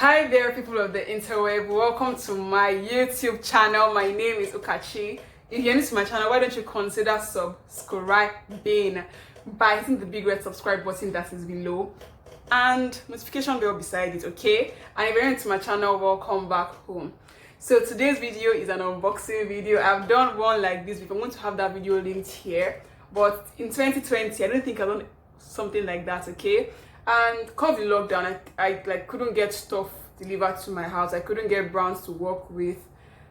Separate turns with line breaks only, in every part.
Hi there, people of the interweb. Welcome to my YouTube channel. My name is Ukachi. If you're new to my channel, why don't you consider subscribing by hitting the big red subscribe button that is below and notification bell beside it, okay? And if you're new to my channel, welcome back home. So today's video is an unboxing video. I've done one like this before. I'm going to have that video linked here, but in 2020 I don't think I've done something like that, okay? And because of the lockdown, I couldn't get stuff delivered to my house. I couldn't get brands to work with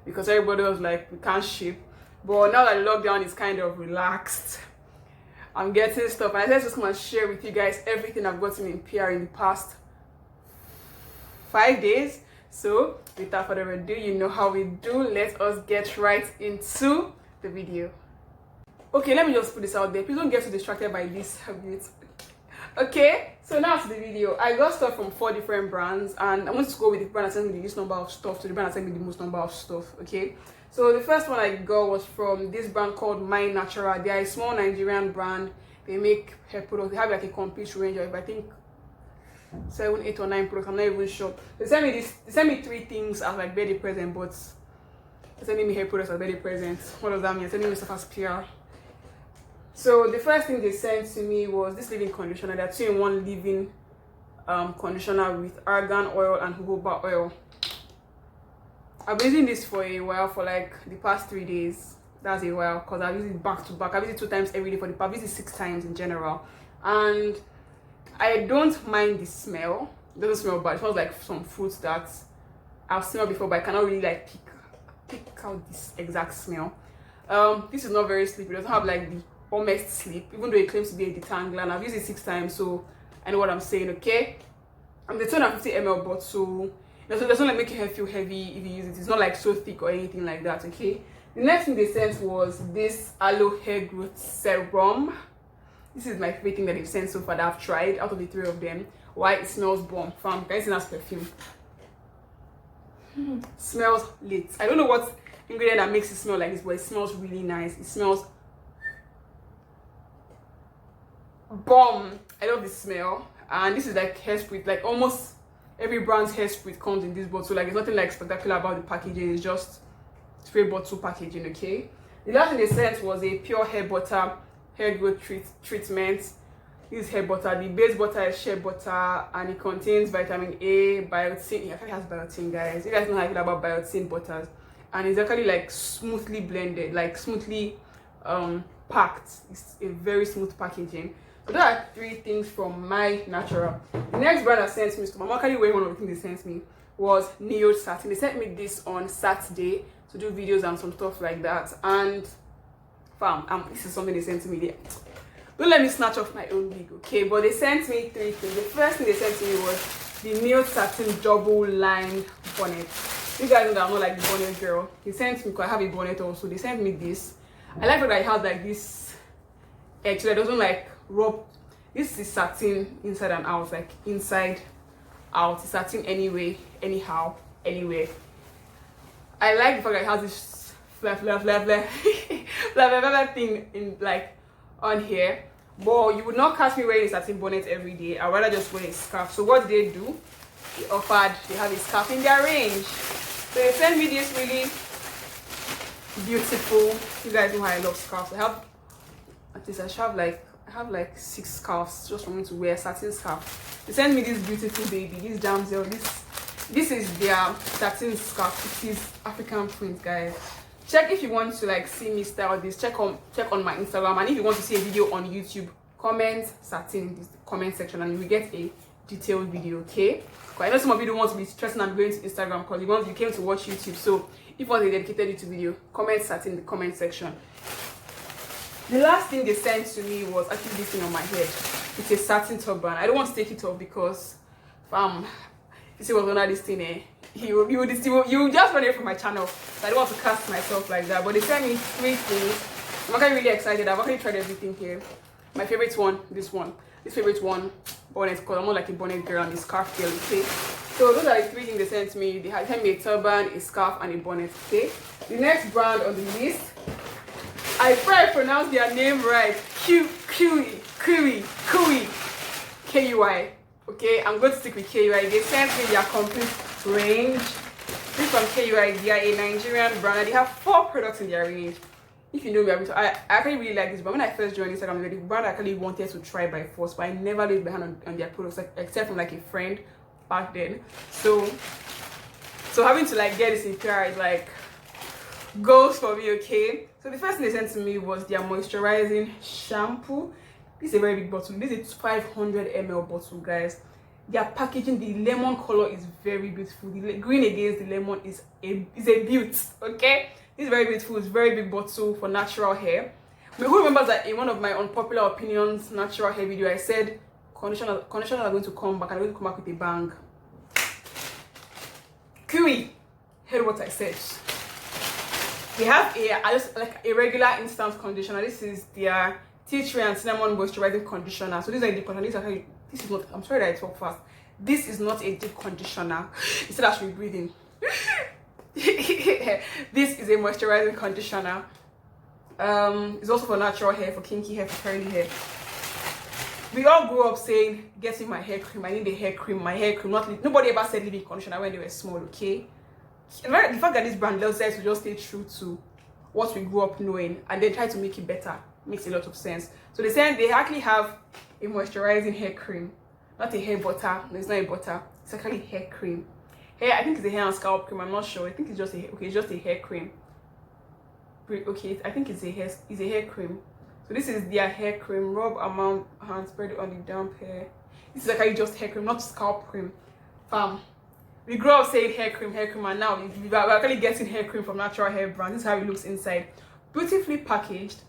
because everybody was like, we can't ship. But now that the lockdown is kind of relaxed, I'm getting stuff. And I just want to share with you guys everything I've gotten in PR in the past 5 days. So without further ado, you know how we do. Let us get right into the video. Okay, let me just put this out there. Please don't get too distracted by this habit. Okay, so now to the video. I got stuff from 4 different brands, and I want to go with the brand that sent me the least number of stuff to the brand that sent me the most number of stuff. Okay, so the first one I got was from this brand called My Natural. They are a small Nigerian brand. They make hair products. They have like a complete range of, I think, 7, 8 or 9 products. I'm not even sure. They sent me this. They sent me 3 things as like birthday present, but they're sending me hair products as birthday presents. What does that mean? They're sending me stuff as PR. So the first thing they sent to me was this leave-in conditioner. They're 2-in-1 leave-in conditioner with argan oil and jojoba oil. I've been using this for a while, for like the past 3 days. That's a while, because I've used it back to back. I've used it 2 times every day for the past. I've used it 6 times in general, and I don't mind the smell. It doesn't smell bad. It smells like some fruits that I've smelled before, but I cannot really like pick out this exact smell. This is not very sleepy. It doesn't have like the almost sleep, even though it claims to be a detangler, and I've used it 6 times, so I know what I'm saying, okay? And the 250 ml bottle, it doesn't like make your hair feel heavy if you use it. It's not like so thick or anything like that, okay? The next thing they sent was this aloe hair growth serum. This is my favorite thing that they've sent so far that I've tried out of the 3 of them. Why? It smells bomb. Fam, guys, it has perfume. Smells lit. I don't know what ingredient that makes it smell like this, but it smells really nice. It smells bomb. I love the smell. And this is like hairspray. Like almost every brand's hairspray comes in this bottle. Like, there's nothing like spectacular about the packaging. It's just spray bottle packaging, okay? The last thing they sent was a pure hair butter hair growth treatment. This hair butter, the base butter is shea butter, and it contains vitamin A, biotin. I think it has biotin, guys. You guys know how I feel about biotin butters. And it's actually like smoothly blended, like smoothly packed. It's a very smooth packaging. So there are 3 things from My Natural. The next brand that sent me, I'm actually wearing one of the things they sent me, was Neo Satin. They sent me this on Saturday to do videos and some stuff like that. And fam, this is something they sent to me. Don't let me snatch off my own wig, okay? But they sent me 3 things. The first thing they sent to me was the Neo Satin double lined bonnet. You guys know that I'm not like the bonnet girl. They sent me, because I have a bonnet also. They sent me this. I like that it has like this edge that doesn't like rub. This is satin inside and out, like inside out. It's satin anyway, anyhow, anyway. I like the fact that it has this fluff thing in like on here. But you would not catch me wearing a satin bonnet every day. I'd rather just wear a scarf. So what did they do? They have a scarf in their range. So they sent me this really beautiful. You guys know how I love scarves. I have at least I have like 6 scarves just for me to wear, satin scarf. They sent me this beautiful baby, this damsel. This is their satin scarf. It is African print, guys. Check if you want to like see me style this. Check on my Instagram, and if you want to see a video on YouTube, comment satin in the comment section, and you will get a detailed video, okay? Because I know some of you don't want to be stressing and going to Instagram because you came to watch YouTube. So if you want a dedicated YouTube video, comment satin in the comment section. The last thing they sent to me was actually this thing on my head. It's a satin turban. I don't want to take it off because you see what's under this thing, eh? You just run away from my channel. So I don't want to cast myself like that. But they sent me 3 things. I'm actually really excited. I've already tried everything here. My favorite one, this one. This favorite one, bonnet, because I'm not like a bonnet girl and a scarf girl, okay? So those are the 3 things they sent to me. They had sent me a turban, a scarf, and a bonnet, okay? The next brand on the list, I pray I pronounce their name right. Kui. Okay, I'm going to stick with KUI. They sent me their complete range. This from KUI. They are a Nigerian brand. They have 4 products in their range. If you know me, I actually really like this, but when I first joined Instagram, the brand I actually wanted to try by force, but I never laid my hand on their products, like, except from like a friend back then. So having to like get this in PR is like goals for me. Okay, so the first thing they sent to me was their moisturizing shampoo. This is a very big bottle. This is a 500 ml bottle, guys. Their packaging, the lemon color is very beautiful. The green against the lemon is a beaut. Okay, this is very beautiful. It's a very big bottle for natural hair. But who remembers that in one of my unpopular opinions natural hair video, I said conditioners are going to come back. I'm going to come back with a bang. Kiwi, heard what I said. They have a regular instant conditioner. This is their tea tree and cinnamon moisturizing conditioner. So these are the conditioners. This is not, I'm sorry that I talk fast. This is not a deep conditioner. Instead I should be breathing. This is a moisturizing conditioner. It's also for natural hair, for kinky hair, for curly hair. We all grew up saying, getting my hair cream, I need a hair cream, my hair cream. Nobody ever said leave-in conditioner when they were small, okay? The fact that this brand decides to just stay true to what we grew up knowing and then try to make it better makes a lot of sense. So they said they actually have a moisturizing hair cream, not a hair butter. No, it's not a butter. It's actually hair cream. I think it's a hair and scalp cream. I'm not sure. I think it's just it's just a hair cream. Okay, I think it's a hair cream. So this is their hair cream. Rub amount hand, spread it on the damp hair. This is actually just hair cream, not scalp cream. We grew up saying hair cream, and now we're actually getting hair cream from natural hair brand. This is how it looks inside. Beautifully packaged.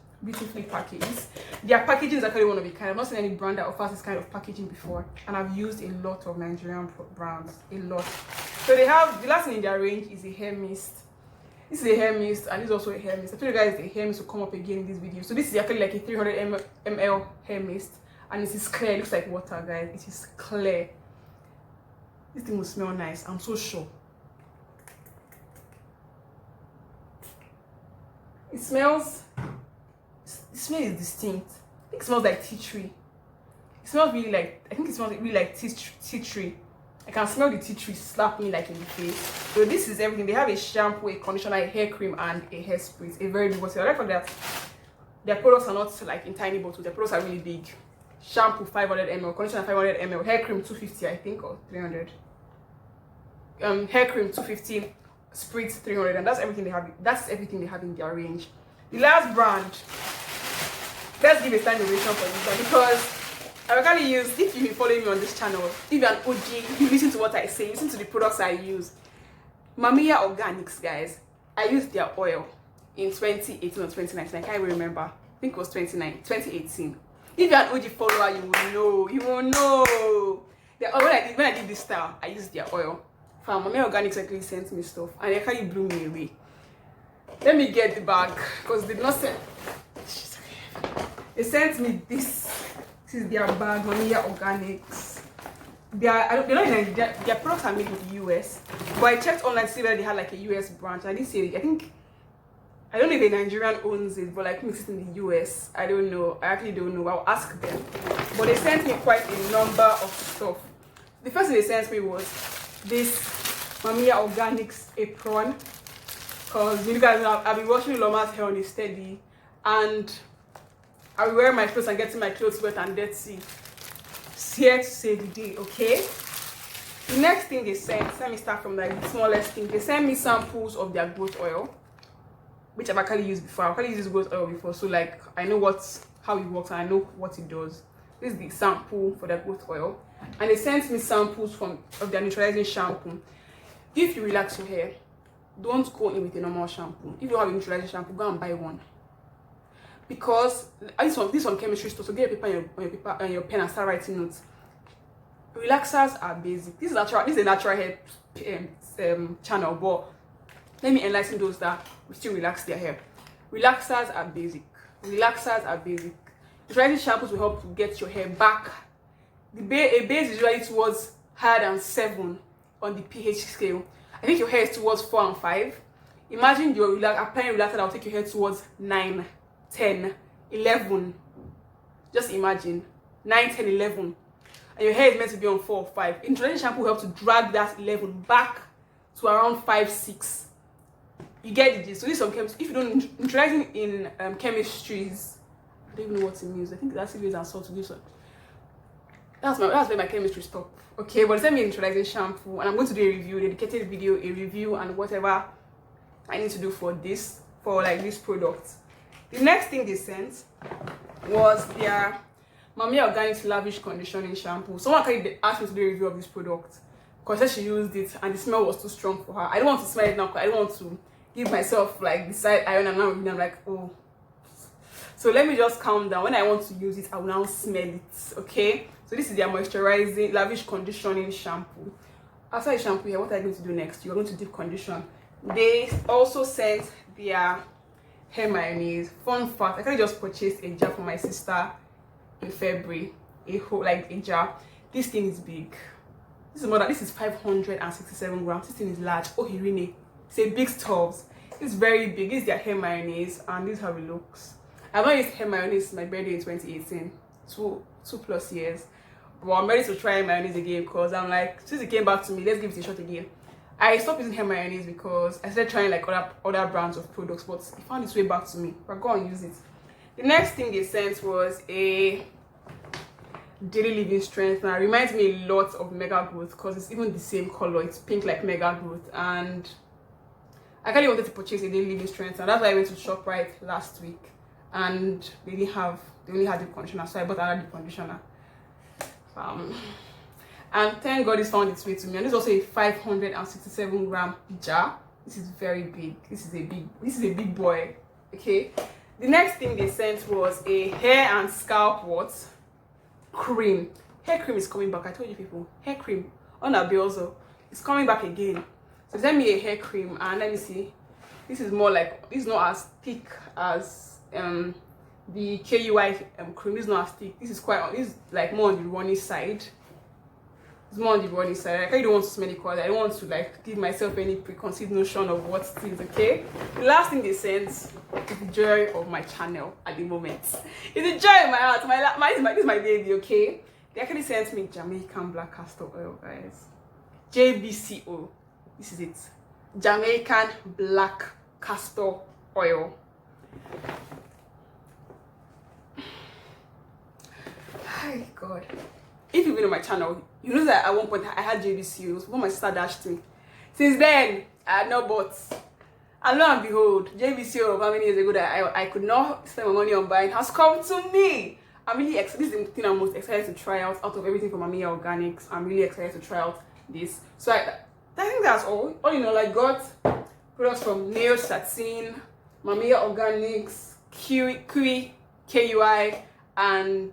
Their packaging is actually one of a kind. I've not seen any brand that offers this kind of packaging before, and I've used a lot of Nigerian brands, a lot. So they have the last thing in their range is a hair mist. This is a hair mist, and this is also a hair mist. I told you guys the hair mist will come up again in this video. So this is actually like a 300 ml hair mist, and it is clear. It looks like water, guys. It is clear. This thing will smell nice, I'm so sure. The smell is distinct. I think it smells like tea tree. It smells really like, I think it smells really like tea tree. I can smell the tea tree slap me like in the face. So this is everything. They have a shampoo, a conditioner, a hair cream, and a hairspray. It's a very big bottle. I like that their products are not like in tiny bottles. Their products are really big. Shampoo 500 ml, conditioner 500 ml, hair cream 250, I think, or 300. Hair cream 250, spritz 300, and that's everything they have. That's everything they have in their range. The last brand, let's give a standing ovation for this one, because I actually use, if you've been following me on this channel, if you're an OG, you listen to what I say, listen to the products I use. Mamiya Organics, guys, I used their oil in 2018 or 2019, I can't even remember. I think it was 2018. If you're an OG follower, you will know. When I did this style, I used their oil. Mamiya Organics actually sent me stuff, and it actually blew me away. Let me get the bag, because they did not send. They sent me this. This is their bag, Mamiya Organics. Their products are made in the US, but I checked online to see whether they had like a US branch. I didn't see it. I don't know if a Nigerian owns it, but like it's in the US. I don't know. I actually don't know. I'll ask them. But they sent me quite a number of stuff. The first thing they sent me was this Mamiya Organics apron, because you guys know I've been washing Loma's hair on a steady, and I'll be wearing my clothes and getting my clothes wet and dirty. Here to save the day, okay? The next thing they sent, let me start from like the smallest thing. They sent me samples of their goat oil, which I've actually used before. I've actually used this goat oil before, so like I know how it works and I know what it does. This is the sample for their goat oil, and they sent me samples of their neutralizing shampoo. If you relax your hair, don't go in with a normal shampoo. If you don't have a neutralizing shampoo, go and buy one. Because this one chemistry store, so get your paper and your pen and start writing notes. Relaxers are basic. This is a natural hair channel, but let me enlighten those that will still relax their hair. Relaxers are basic. Neutralizing shampoos will help to get your hair back. A base is usually towards higher than 7 on the pH scale. I think your hair is towards 4 and 5. Imagine you're applying relaxer that will take your hair towards 9, 10, 11. Just imagine 9, 10, 11. and your hair is meant to be on 4 or 5, neutralizing shampoo helps to drag that level back to around 5, 6. You get the gist. So this some chemistry. If you don't neutralizing in chemistries, I don't even know what it means. I think that's acid and salt to give some. That's where my chemistry stop. Okay, but send me neutralizing shampoo, and I'm going to do a review, dedicated video, a review, and whatever I need to do for this, for like this product. The next thing they sent was their Mami Organic Lavish Conditioning Shampoo. Someone actually asked me to do a review of this product because she used it and the smell was too strong for her. I don't want to smell it now because I don't want to give myself like the side iron, and now I'm like, oh. So let me just calm down. When I want to use it, I will now smell it. Okay. So this is their Moisturizing Lavish Conditioning Shampoo. After the shampoo here, what are you going to do next? You're going to deep condition. They also sent their hair mayonnaise. Fun fact, I actually just purchased a jar for my sister in February. A whole, like a jar. This thing is big. This is more than, this is 567 grams. This thing is large. Oh, Hirine. It's a big stuff. It's very big. This is their hair mayonnaise, and this is how it looks. I've not used hair mayonnaise since my birthday in 2018. 2+ years. But I'm ready to try mayonnaise again because I'm like, since it came back to me, let's give it a shot again. I stopped using hair mayonnaise because I started trying like other brands of products, but it found its way back to me. But go and use it. The next thing they sent was a daily living strengthener. It reminds me a lot of Mega Growth because it's even the same color. It's pink like Mega Growth, and I kind of wanted to purchase a daily living strengthener. That's why I went to ShopRite last week, and they only had the conditioner, so I bought another conditioner. And thank God it's found its way to me. And this is also a 567 gram jar. This is very big. This is a big boy. Okay. The next thing they sent was a hair and scalp cream. Hair cream is coming back. I told you people, hair cream on a also it's coming back again. So send me a hair cream, and let me see. This is more like, this is not as thick as the KUI cream. Is not as thick. This is like more on the runny side. It's more on the runny side. Like, I don't want to smell it because I don't want to like give myself any preconceived notion of what it is. Okay. The last thing they sent is the joy of my channel at the moment. It's the joy in my heart. This is my baby. Okay. They actually sent me Jamaican black castor oil, guys. JBCO. This is it. Jamaican black castor oil. Hi God. If you've been on my channel, you know that at one point I had JBC. It was before my sister dashed me. Since then, I had no buts. And lo and behold, JBC of how many years ago that I could not spend my money on buying has come to me. I'm really excited. This is the thing I'm most excited to try out of everything from Mami Organics. I'm really excited to try out this. So I think that's all. You know, like got products from Nail Satin, Mami Organics, KUI, and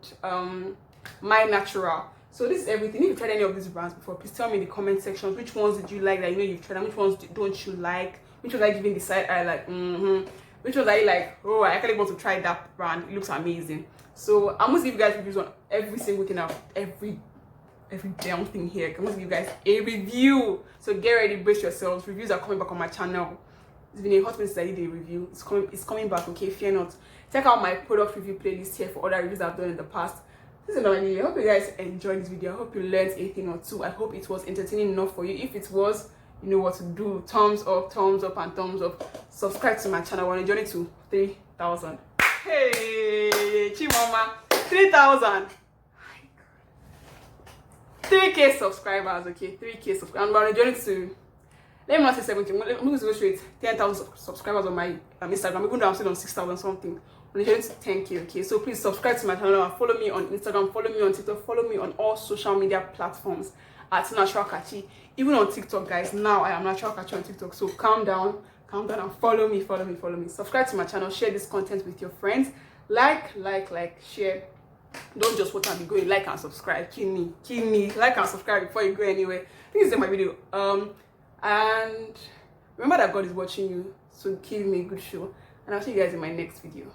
My Natural. So this is everything. If you've tried any of these brands before, please tell me in the comment section which ones did you like that you know you've tried, and which ones don't you like, which ones are you giving the side eye like which ones are you like, oh, I actually want to try that brand, it looks amazing. So I'm going to give you guys reviews on every single thing, every damn thing here. I'm going to give you guys a review, so get ready, brace yourselves. Reviews are coming back on my channel. It's been a hot minute since I did a review. It's coming back, okay? Fear not. Check out my product review playlist here for other reviews I've done in the past. This is another video. I hope you guys enjoyed this video. I hope you learned a thing or two. I hope it was entertaining enough for you. If it was, you know what to do. Thumbs up, and thumbs up. Subscribe to my channel. We're on a journey to 3,000. Hey, Chimama, 3,000. 3K subscribers, okay? 3K subscribers. And we're on a journey to, let me not say 17. I'm going to go straight 10,000 subscribers on my Instagram. Even though I'm still on 6,000 something. On the journey to 10K, okay? So please subscribe to my channel and follow me on Instagram, follow me on TikTok, follow me on all social media platforms at Natural Ukachi. Even on TikTok, guys. Now I am Natural Ukachi on TikTok. So calm down and follow me. Subscribe to my channel, share this content with your friends. Like, share. Don't just watch and be going, like and subscribe. Kill me. Like and subscribe before you go anywhere. Please see my video. And remember that God is watching you. So give me a good show. And I'll see you guys in my next video.